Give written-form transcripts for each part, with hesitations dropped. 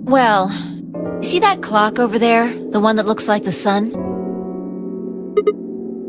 Well, you see that clock over there? The one that looks like the sun?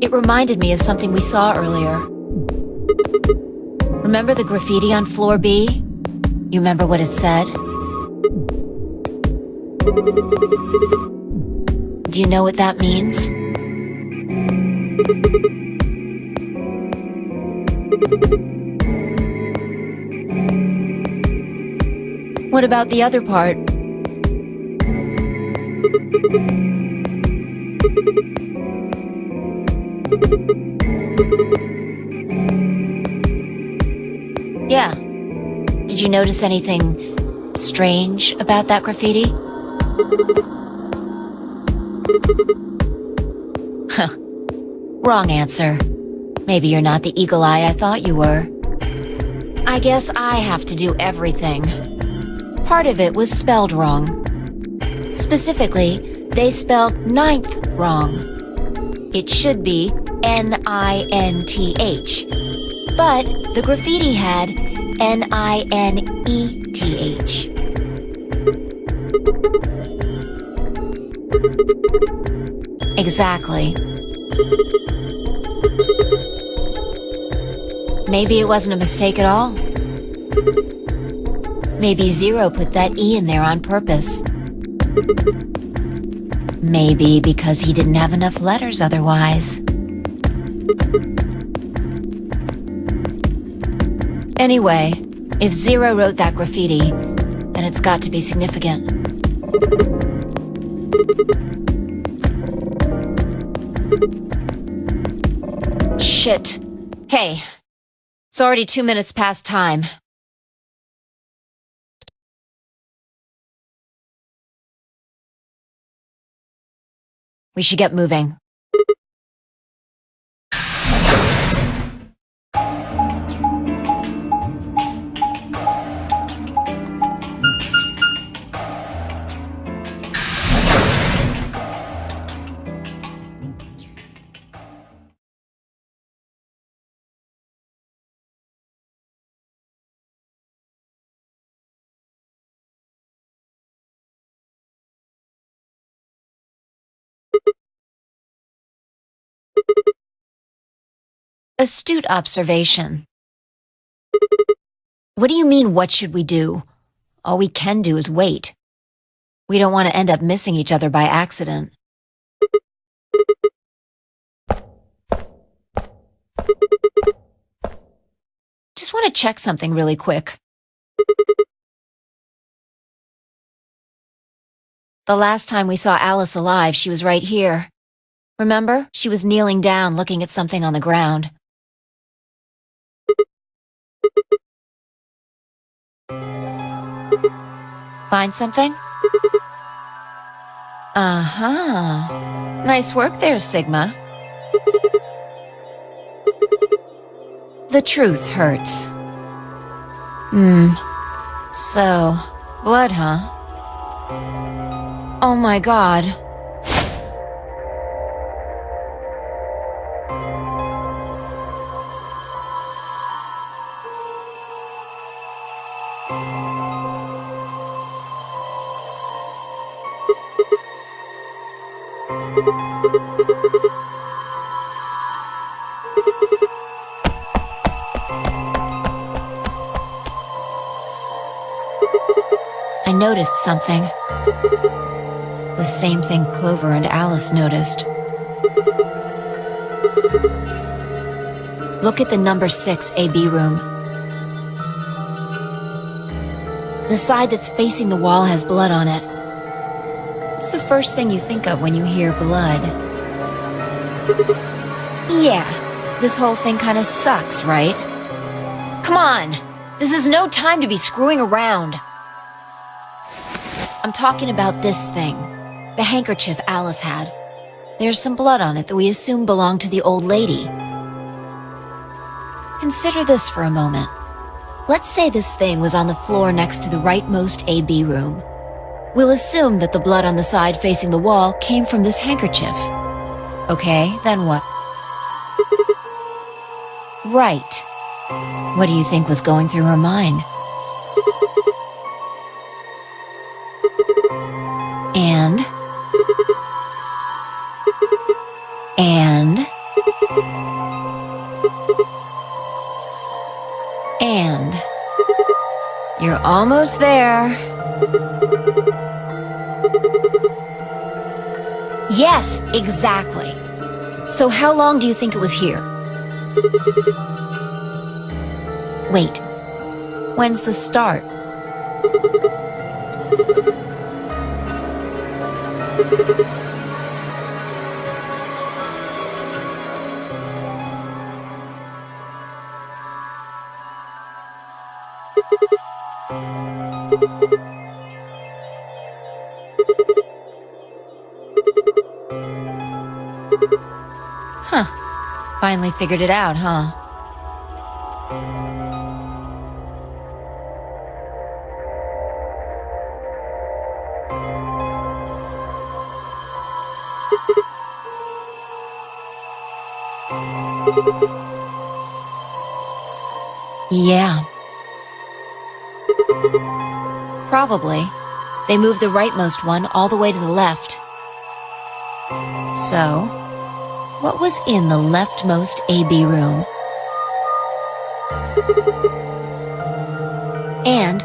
It reminded me of something we saw earlier. Remember the graffiti on floor B? You remember what it said? Do you know what that means? What about the other part? Yeah. Did you notice anything strange about that graffiti? Huh. Wrong answer. Maybe you're not the eagle eye I thought you were. I guess I have to do everything. Part of it was spelled wrong. Specifically, they spelled ninth wrong. It should be N-I-N-T-H. But the graffiti had N-I-N-E-T-H. Exactly. Maybe it wasn't a mistake at all. Maybe Zero put that E in there on purpose. Maybe because he didn't have enough letters otherwise. Anyway, if Zero wrote that graffiti, then it's got to be significant. Shit. Hey, it's already 2 minutes past time. We should get moving. Astute observation. What do you mean, what should we do? All we can do is wait. We don't want to end up missing each other by accident. Just want to check something really quick. The last time we saw Alice alive, she was right here. Remember? She was kneeling down, looking at something on the ground. Find something? Uh-huh. Nice work there, Sigma. The truth hurts. So, blood, huh? Oh my God. I noticed something. The same thing Clover and Alice noticed. Look at the number 6 AB room. The side that's facing the wall has blood on it. What's the first thing you think of when you hear blood? Yeah, this whole thing kinda sucks, right? Come on! This is no time to be screwing around! I'm talking about this thing. The handkerchief Alice had. There's some blood on it that we assume belonged to the old lady. Consider this for a moment. Let's say this thing was on the floor next to the rightmost AB room. We'll assume that the blood on the side facing the wall came from this handkerchief. Okay, then what? Right. What do you think was going through her mind? And... And... And... You're almost there. Yes, exactly. So how long do you think it was here? Wait. When's the start? Huh. Finally figured it out, huh? Yeah. Probably. They moved the rightmost one all the way to the left. So, what was in the leftmost AB room? And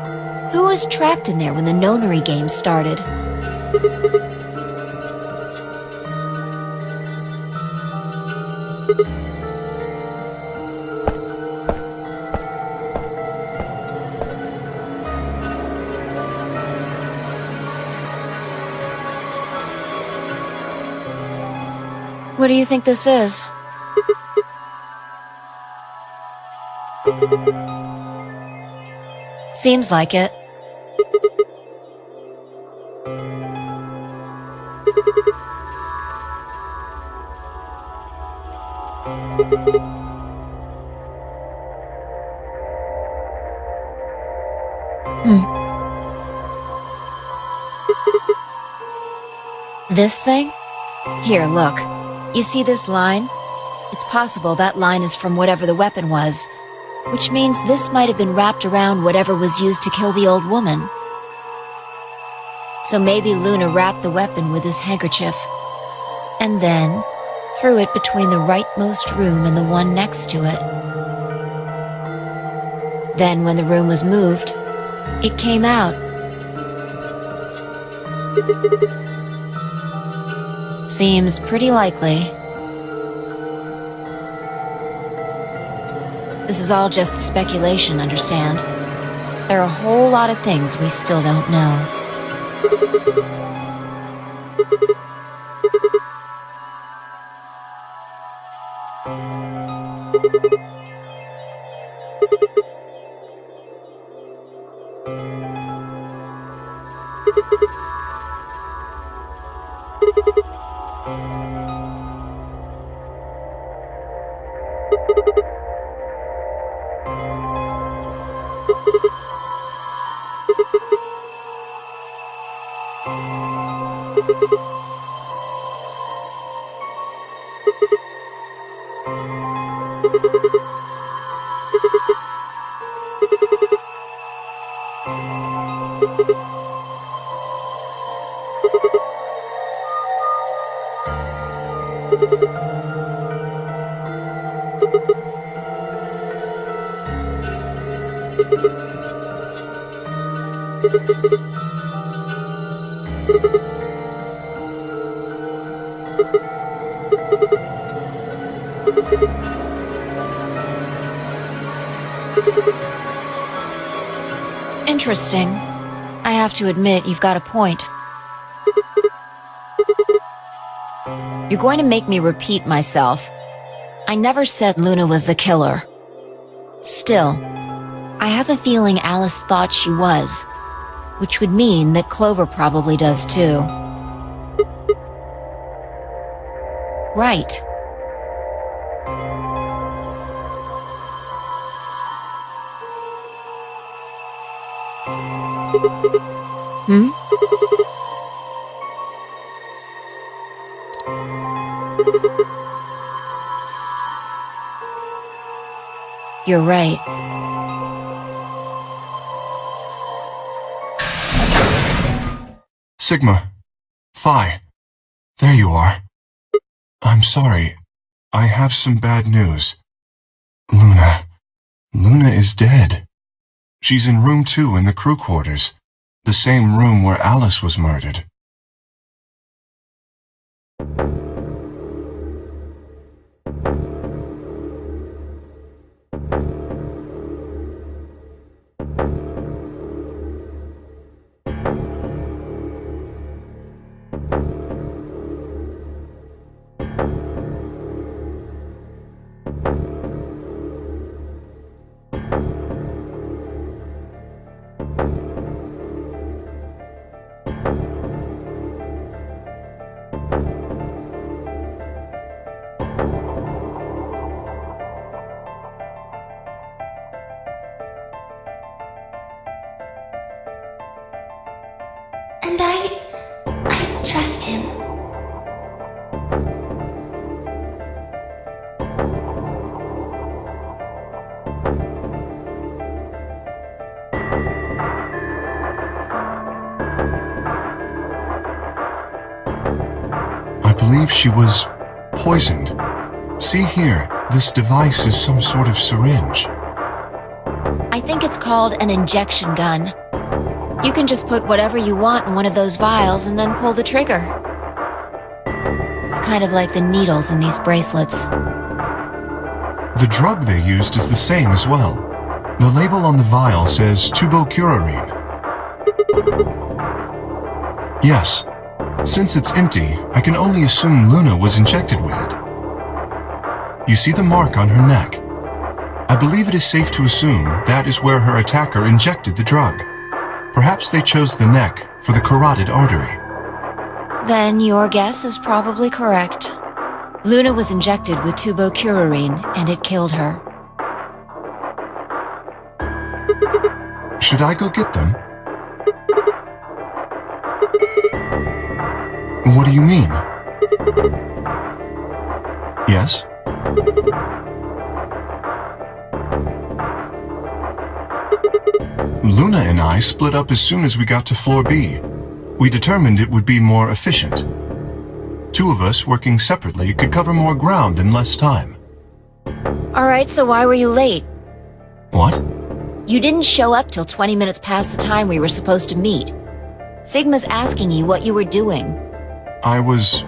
who was trapped in there when the nonary game started? What do you think this is? Seems like it. This thing? Here, look. You see this line? It's possible that line is from whatever the weapon was, which means this might have been wrapped around whatever was used to kill the old woman. So maybe Luna wrapped the weapon with his handkerchief, and then threw it between the rightmost room and the one next to it. Then when the room was moved, it came out. Seems pretty likely. This is all just speculation, understand? There are a whole lot of things we still don't know. Interesting. I have to admit, you've got a point. You're going to make me repeat myself. I never said Luna was the killer. Still, I have a feeling Alice thought she was, which would mean that Clover probably does too. Right. Hmm? You're right. Sigma, Phi, there you are. I'm sorry. I have some bad news. Luna is dead. She's in room 2 in the crew quarters, the same room where Alice was murdered. And I trust him. I believe she was poisoned. See here, this device is some sort of syringe. I think it's called an injection gun. You can just put whatever you want in one of those vials and then pull the trigger. It's kind of like the needles in these bracelets. The drug they used is the same as well. The label on the vial says tubocurarine. Yes. Since it's empty, I can only assume Luna was injected with it. You see the mark on her neck? I believe it is safe to assume that is where her attacker injected the drug. Perhaps they chose the neck for the carotid artery. Then your guess is probably correct. Luna was injected with tubocurarine, and it killed her. Should I go get them? What do you mean? Yes? Luna and I split up as soon as we got to floor B. We determined it would be more efficient. 2 of us working separately could cover more ground in less time. Alright, so why were you late? What? You didn't show up till 20 minutes past the time we were supposed to meet. Sigma's asking you what you were doing. I was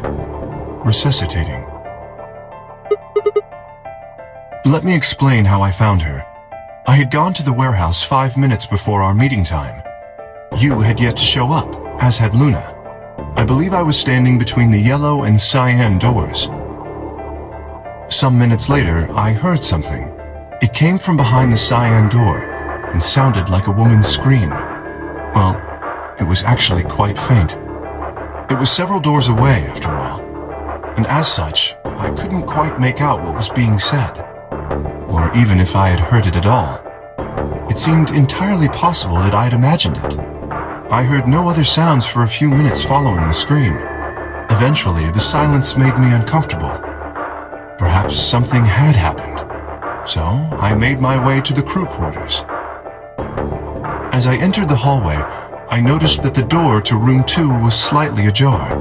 resuscitating. Let me explain how I found her. I had gone to the warehouse 5 minutes before our meeting time. You had yet to show up, as had Luna. I believe I was standing between the yellow and cyan doors. Some minutes later, I heard something. It came from behind the cyan door and sounded like a woman's scream. Well, it was actually quite faint. It was several doors away, after all. And as such, I couldn't quite make out what was being said. Or even if I had heard it at all. It seemed entirely possible that I had imagined it. I heard no other sounds for a few minutes following the scream. Eventually, the silence made me uncomfortable. Perhaps something had happened. So, I made my way to the crew quarters. As I entered the hallway, I noticed that the door to room 2 was slightly ajar.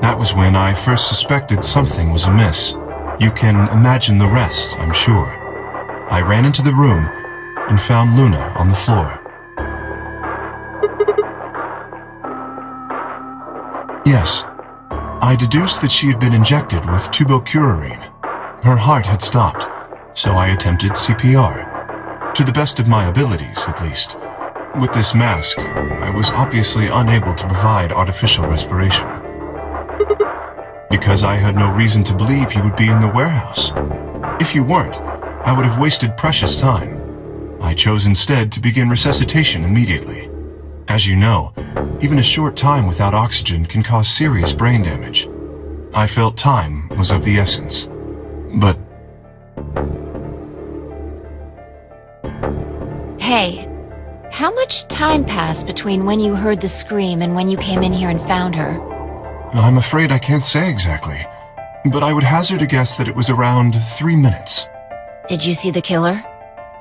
That was when I first suspected something was amiss. You can imagine the rest, I'm sure. I ran into the room and found Luna on the floor. Yes, I deduced that she had been injected with tubocurarine. Her heart had stopped, so I attempted CPR. To the best of my abilities, at least. With this mask, I was obviously unable to provide artificial respiration. Because I had no reason to believe you would be in the warehouse. If you weren't, I would have wasted precious time. I chose instead to begin resuscitation immediately. As you know, even a short time without oxygen can cause serious brain damage. I felt time was of the essence. But... Hey, how much time passed between when you heard the scream and when you came in here and found her? I'm afraid I can't say exactly, but I would hazard a guess that it was around 3 minutes. Did you see the killer?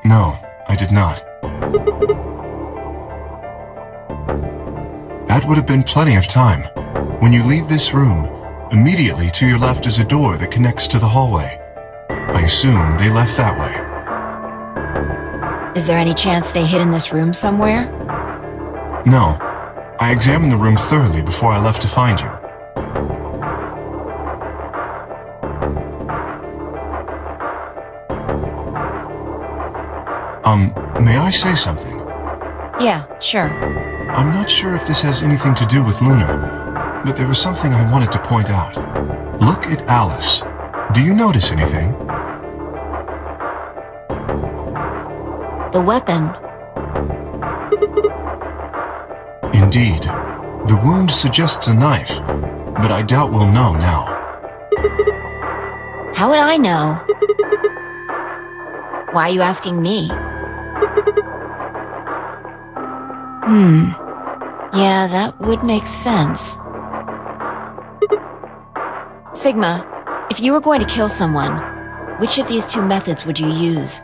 No, I did not. That would have been plenty of time. When you leave this room, immediately to your left is a door that connects to the hallway. I assume they left that way. Is there any chance they hid in this room somewhere? No. I examined the room thoroughly before I left to find you. May I say something? Yeah, sure. I'm not sure if this has anything to do with Luna, but there was something I wanted to point out. Look at Alice. Do you notice anything? The weapon. Indeed. The wound suggests a knife, but I doubt we'll know now. How would I know? Why are you asking me? Yeah, that would make sense. Sigma, if you were going to kill someone, which of these two methods would you use?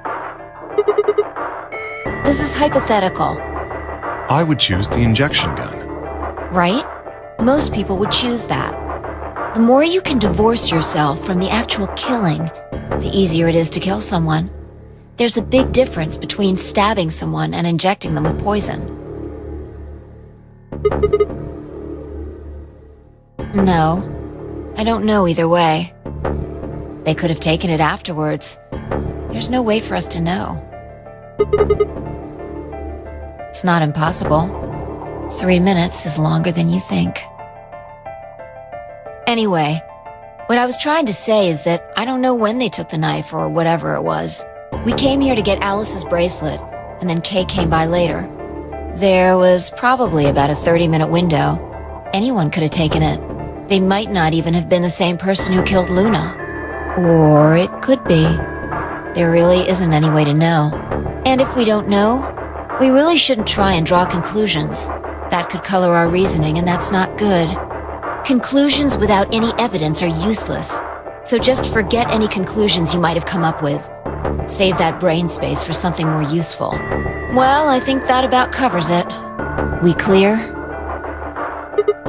This is hypothetical, I would choose the injection gun. right? Most people would choose that. The more you can divorce yourself from the actual killing, the easier it is to kill someone. There's a big difference between stabbing someone and injecting them with poison. No, I don't know either way. They could have taken it afterwards. There's no way for us to know. It's not impossible. 3 minutes is longer than you think. Anyway, what I was trying to say is that I don't know when they took the knife or whatever it was. We came here to get Alice's bracelet, and then Kay came by later. There was probably about a 30-minute window. Anyone could have taken it. They might not even have been the same person who killed Luna. Or it could be. There really isn't any way to know. And if we don't know, we really shouldn't try and draw conclusions. That could color our reasoning, and that's not good. Conclusions without any evidence are useless. So just forget any conclusions you might have come up with. Save that brain space for something more useful. Well, I think that about covers it. We clear?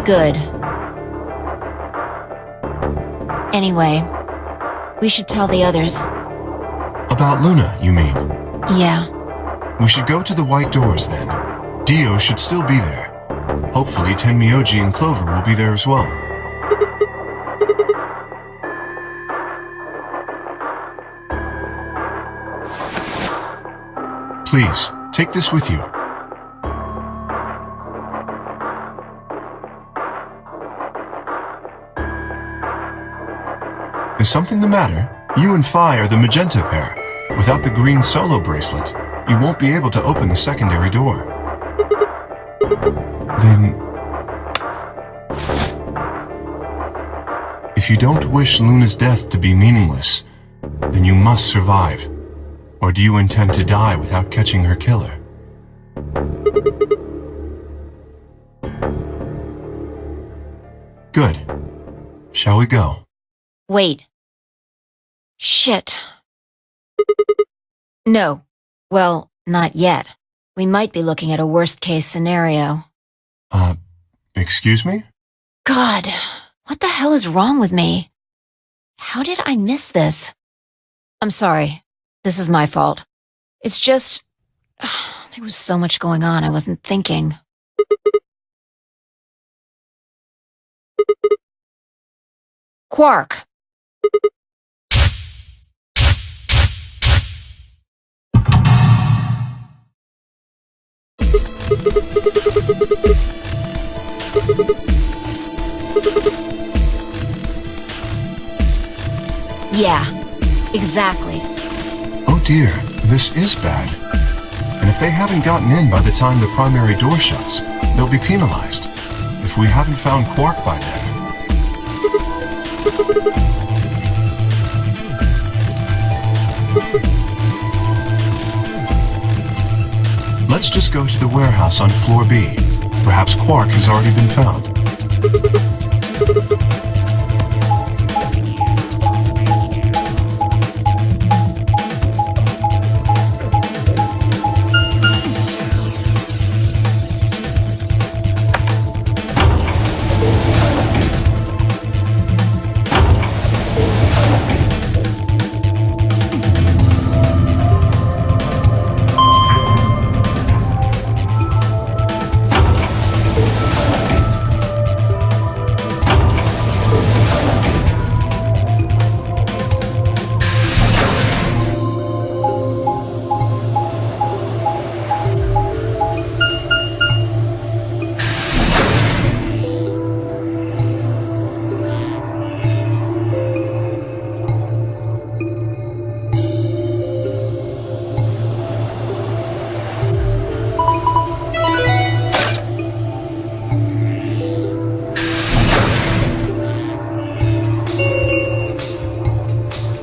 Good. Anyway, we should tell the others. About Luna, you mean? Yeah. We should go to the white doors then. Dio should still be there. Hopefully Tenmyoji and Clover will be there as well. Please, take this with you. Is something the matter? You and Phi are the magenta pair. Without the green solo bracelet, you won't be able to open the secondary door. Then... if you don't wish Luna's death to be meaningless, then you must survive. Or do you intend to die without catching her killer? Good. Shall we go? Wait. Shit. No. Well, not yet. We might be looking at a worst-case scenario. Excuse me? God, what the hell is wrong with me? How did I miss this? I'm sorry. This is my fault. It's just... there was so much going on I wasn't thinking. Quark! Yeah, exactly. Oh dear, this is bad. And if they haven't gotten in by the time the primary door shuts, they'll be penalized. If we haven't found Quark by then. Let's just go to the warehouse on floor B. Perhaps Quark has already been found.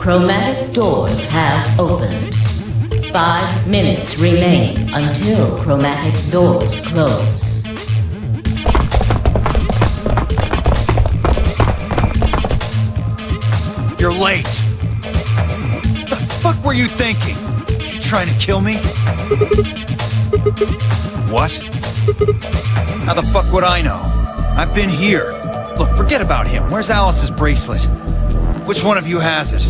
chromatic doors have opened. 5 minutes remain until chromatic doors close. You're late. The fuck were you thinking? You trying to kill me? What? How the fuck would I know? I've been here. Look, forget about him. Where's Alice's bracelet? Which one of you has it?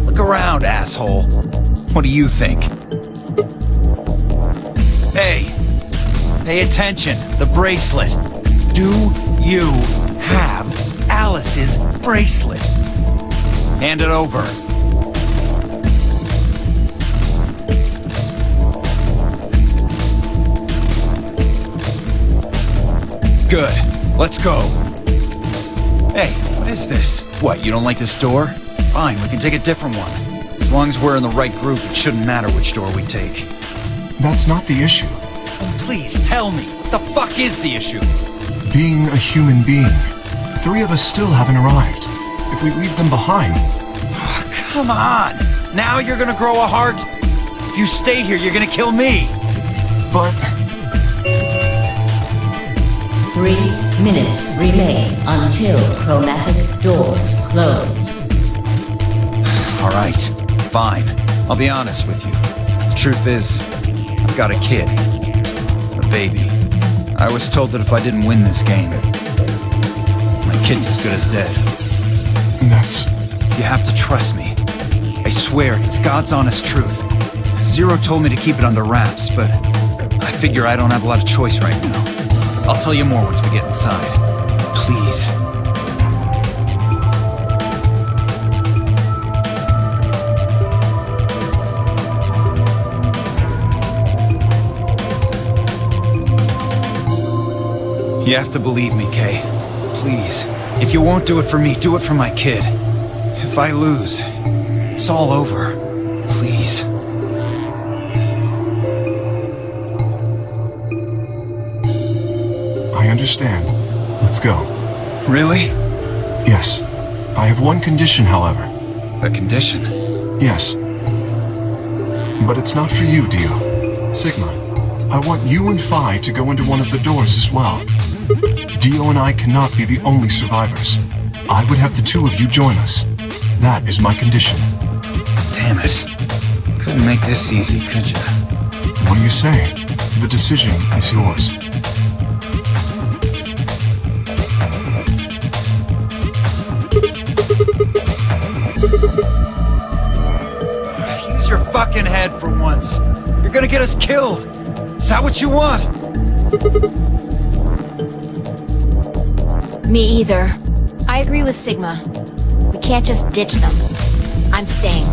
Look around, asshole. What do you think? Hey, pay attention. The bracelet. Do you have Alice's bracelet? Hand it over. Good. Let's go. Hey, what is this? What, you don't like this door? Fine, we can take a different one. As long as we're in the right group, it shouldn't matter which door we take. That's not the issue. Please, tell me. What the fuck is the issue? Being a human being. 3 of us still haven't arrived. If we leave them behind... Oh, come on! Now you're gonna grow a heart? If you stay here, you're gonna kill me! But... 3 minutes remain until chromatic doors close. Alright, fine. I'll be honest with you. The truth is, I've got a kid. A baby. I was told that if I didn't win this game, my kid's as good as dead. That's... You have to trust me. I swear, it's God's honest truth. Zero told me to keep it under wraps, but I figure I don't have a lot of choice right now. I'll tell you more once we get inside. Please. You have to believe me, Kay. Please. If you won't do it for me, do it for my kid. If I lose, it's all over. Please. I understand. Let's go. Really? Yes. I have one condition, however. A condition? Yes. But it's not for you, Dio. Sigma, I want you and Phi to go into one of the doors as well. Dio and I cannot be the only survivors. I would have the 2 of you join us. That is my condition. Damn it. Couldn't make this easy, could you? What do you say? The decision is yours. Use your fucking head for once. You're gonna get us killed. Is that what you want? Me either. I agree with Sigma. We can't just ditch them. I'm staying.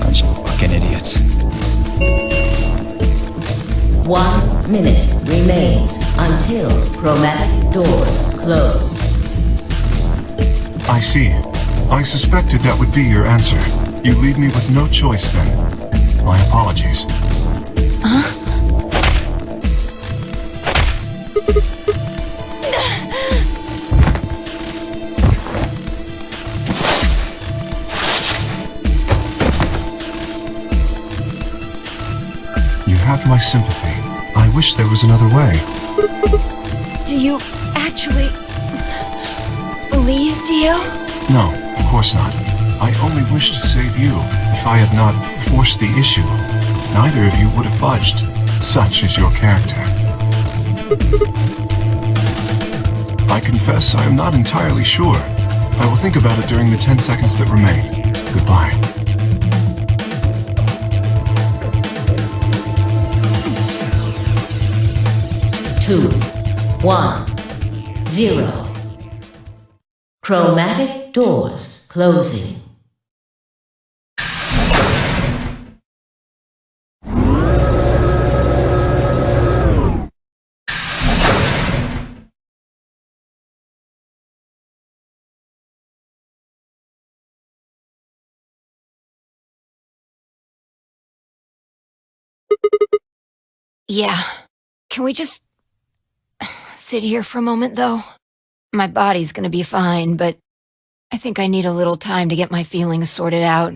Bunch of fucking idiots. 1 minute remains until chromatic doors close. I see. I suspected that would be your answer. You leave me with no choice then. My apologies. You have my sympathy. I wish there was another way. Do you actually believe, Dio? No, of course not. I only wish to save you. If I had not forced the issue, neither of you would have budged. Such is your character. I confess I am not entirely sure. I will think about it during the 10 seconds that remain. Goodbye. Two, 1, 0. Chromatic doors closing. Yeah. Can we just sit here for a moment, though? My body's gonna be fine, but I think I need a little time to get my feelings sorted out.